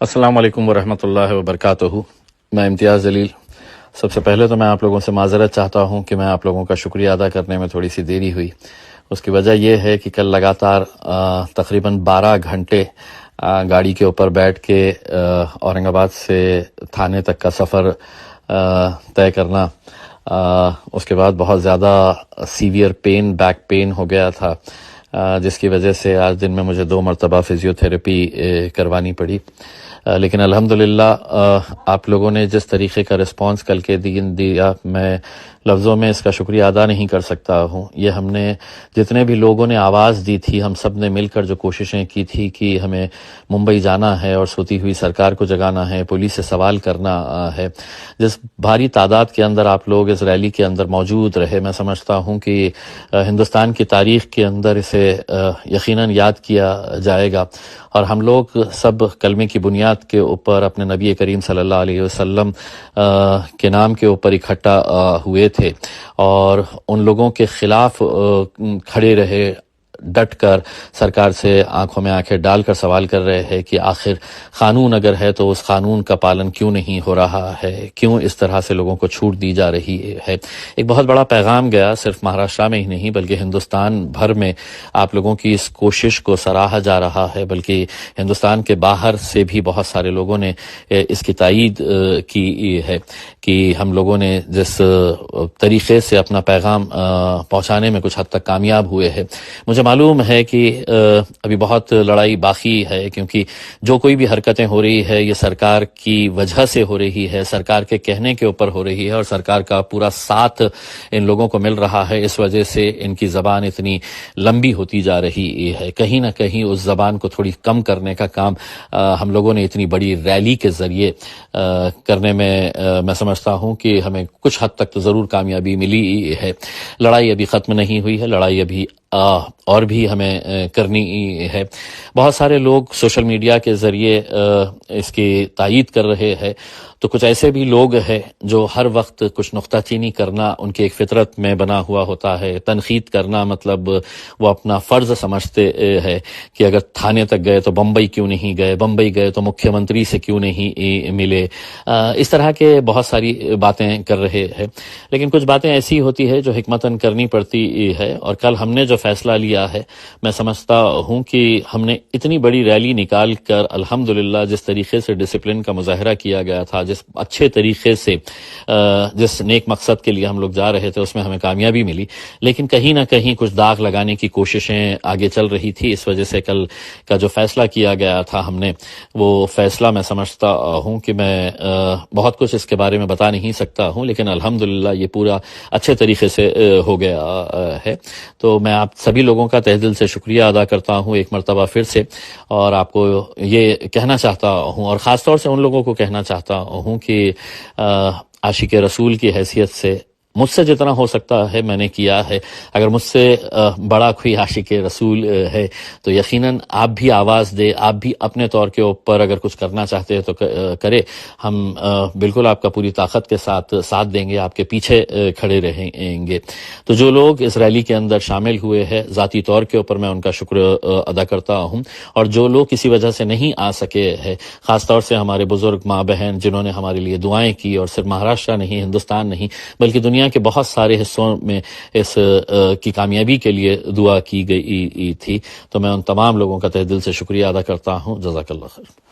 السلام علیکم ورحمۃ اللہ وبرکاتہ۔ میں امتیاز جلیل۔ سب سے پہلے تو میں آپ لوگوں سے معذرت چاہتا ہوں کہ میں آپ لوگوں کا شکریہ ادا کرنے میں تھوڑی سی دیری ہوئی۔ اس کی وجہ یہ ہے کہ کل لگاتار تقریباً 12 گھنٹے گاڑی کے اوپر بیٹھ کے اورنگ آباد سے تھانے تک کا سفر طے کرنا، اس کے بعد بہت زیادہ سیویئر پین، بیک پین ہو گیا تھا، جس کی وجہ سے آج دن میں مجھے 2 مرتبہ فزیو تھراپی کروانی پڑی۔ لیکن الحمدللہ آپ لوگوں نے جس طریقے کا رسپانس کل کے دن دیا، میں لفظوں میں اس کا شکریہ ادا نہیں کر سکتا ہوں۔ یہ ہم نے جتنے بھی لوگوں نے آواز دی تھی، ہم سب نے مل کر جو کوششیں کی تھی کہ ہمیں ممبئی جانا ہے اور سوتی ہوئی سرکار کو جگانا ہے، پولیس سے سوال کرنا ہے، جس بھاری تعداد کے اندر آپ لوگ اس ریلی کے اندر موجود رہے، میں سمجھتا ہوں کہ ہندوستان کی تاریخ کے اندر اسے یقیناً یاد کیا جائے گا۔ اور ہم لوگ سب کلمے کی بنیاد کے اوپر اپنے نبی کریم صلی اللہ علیہ وسلم کے نام کے اوپر اکٹھا ہوئے تھے اور ان لوگوں کے خلاف کھڑے رہے، ڈٹ کر سرکار سے آنکھوں میں آنکھیں ڈال کر سوال کر رہے ہیں کہ آخر قانون اگر ہے تو اس قانون کا پالن کیوں نہیں ہو رہا ہے، کیوں اس طرح سے لوگوں کو چھوٹ دی جا رہی ہے۔ ایک بہت بڑا پیغام گیا، صرف مہاراشٹر میں ہی نہیں بلکہ ہندوستان بھر میں آپ لوگوں کی اس کوشش کو سراہا جا رہا ہے، بلکہ ہندوستان کے باہر سے بھی بہت سارے لوگوں نے اس کی تائید کی ہے کہ ہم لوگوں نے جس طریقے سے اپنا پیغام پہنچانے میں کچھ حد تک کامیاب ہوئے ہیں۔ مجھے معلوم ہے کہ ابھی بہت لڑائی باقی ہے، کیونکہ جو کوئی بھی حرکتیں ہو رہی ہے یہ سرکار کی وجہ سے ہو رہی ہے، سرکار کے کہنے کے اوپر ہو رہی ہے، اور سرکار کا پورا ساتھ ان لوگوں کو مل رہا ہے۔ اس وجہ سے ان کی زبان اتنی لمبی ہوتی جا رہی ہے۔ کہیں نہ کہیں اس زبان کو تھوڑی کم کرنے کا کام ہم لوگوں نے اتنی بڑی ریلی کے ذریعے کرنے میں سمجھتا ہوں کہ ہمیں کچھ حد تک تو ضرور کامیابی ملی ہے۔ لڑائی ابھی ختم نہیں ہوئی ہے، لڑائی ابھی اور بھی ہمیں کرنی ہے۔ بہت سارے لوگ سوشل میڈیا کے ذریعے اس کی تائید کر رہے ہیں، تو کچھ ایسے بھی لوگ ہیں جو ہر وقت کچھ نکتہ چینی کرنا ان کی ایک فطرت میں بنا ہوا ہوتا ہے۔ تنقید کرنا مطلب وہ اپنا فرض سمجھتے ہیں کہ اگر تھانے تک گئے تو بمبئی کیوں نہیں گئے، بمبئی گئے تو مکھیہ منتری سے کیوں نہیں ملے، اس طرح کے بہت ساری باتیں کر رہے ہیں۔ لیکن کچھ باتیں ایسی ہوتی ہے جو حکمتاً کرنی پڑتی ہے، اور کل ہم نے جو فیصلہ لیا ہے، میں سمجھتا ہوں کہ ہم نے اتنی بڑی ریلی نکال کر الحمدللہ جس طریقے سے ڈسپلن کا مظاہرہ کیا گیا تھا، جس اچھے طریقے سے جس نیک مقصد کے لیے ہم لوگ جا رہے تھے، اس میں ہمیں کامیابی ملی۔ لیکن کہیں نہ کہیں کچھ داغ لگانے کی کوششیں آگے چل رہی تھی، اس وجہ سے کل کا جو فیصلہ کیا گیا تھا ہم نے، وہ فیصلہ میں سمجھتا ہوں کہ میں بہت کچھ اس کے بارے میں بتا نہیں سکتا ہوں، لیکن الحمدللہ یہ پورا اچھے طریقے سے ہو گیا ہے۔ تو میں آپ سبھی لوگوں کا تہ دل سے شکریہ ادا کرتا ہوں ایک مرتبہ پھر سے، اور آپ کو یہ کہنا چاہتا ہوں، اور خاص طور سے ان لوگوں کو کہنا چاہتا ہوں کہ عاشق رسول کی حیثیت سے مجھ سے جتنا ہو سکتا ہے میں نے کیا ہے۔ اگر مجھ سے بڑا کوئی عاشق رسول ہے تو یقیناً آپ بھی آواز دے، آپ بھی اپنے طور کے اوپر اگر کچھ کرنا چاہتے ہیں تو کرے۔ ہم بالکل آپ کا پوری طاقت کے ساتھ ساتھ دیں گے، آپ کے پیچھے کھڑے رہیں گے۔ تو جو لوگ اس ریلی کے اندر شامل ہوئے ہیں، ذاتی طور کے اوپر میں ان کا شکر ادا کرتا ہوں، اور جو لوگ کسی وجہ سے نہیں آ سکے ہیں، خاص طور سے ہمارے بزرگ ماں بہن جنہوں نے ہمارے لیے دعائیں کی، اور صرف مہاراشٹر نہیں، ہندوستان نہیں بلکہ دنیا کے بہت سارے حصوں میں اس کی کامیابی کے لیے دعا کی گئی تھی، تو میں ان تمام لوگوں کا تہ دل سے شکریہ ادا کرتا ہوں۔ جزاک اللہ خیر۔